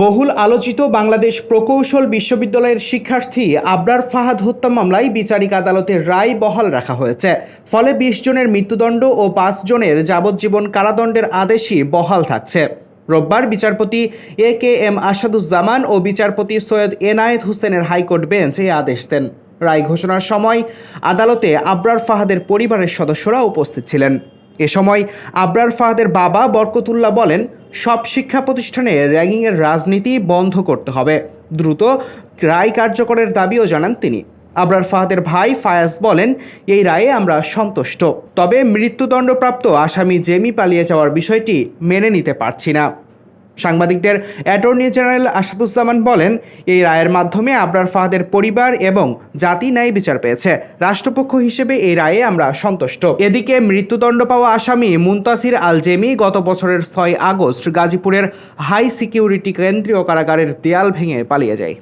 বহুল আলোচিত বাংলাদেশ প্রকৌশল বিশ্ববিদ্যালয়ের শিক্ষার্থী আবরার ফাহাদ হত্যা মামলায় বিচারিক আদালতের রায় বহাল রাখা হয়েছে। ফলে ২০ জনের মৃত্যুদণ্ড ও ৫ জনের যাবজ্জীবন কারাদণ্ডের আদেশই বহাল থাকছে। রোববার বিচারপতি এ.কে.এম. আসাদুজ্জামান ও বিচারপতি সৈয়দ এনায়েত হোসেনের হাইকোর্ট বেঞ্চ এই আদেশ দেন। রায় ঘোষণার সময় আদালতে আবরার ফাহাদের পরিবারের সদস্যরা উপস্থিত ছিলেন। এ সময় আবরার ফাহাদের বাবা বরকতুল্লাহ বলেন, সব শিক্ষা প্রতিষ্ঠানে র্যাগিংয়ের রাজনীতি বন্ধ করতে হবে, দ্রুত রায় কার্যকরের দাবিও জানান তিনি। আবরার ফাহাদের ভাই ফায়াজ বলেন, এই রায়ে আমরা সন্তুষ্ট, তবে মৃত্যুদণ্ডপ্রাপ্ত আসামি জেমি পালিয়ে যাওয়ার বিষয়টি মেনে নিতে পারছি না। সাংবাদিকদের অ্যাটর্নি জেনারেল আসাদুজ্জামান বলেন, এই রায়ের মাধ্যমে আবরার ফাহাদের পরিবার এবং জাতি ন্যায় বিচার পেয়েছে। রাষ্ট্রপক্ষ হিসেবে এই রায়ে আমরা সন্তুষ্ট। এদিকে মৃত্যুদণ্ড পাওয়া আসামি মুনতাসির আল জেমি গত বছরের ৬ আগস্ট গাজীপুরের হাই সিকিউরিটি কেন্দ্রীয় কারাগারের দেয়াল ভেঙে পালিয়ে যায়।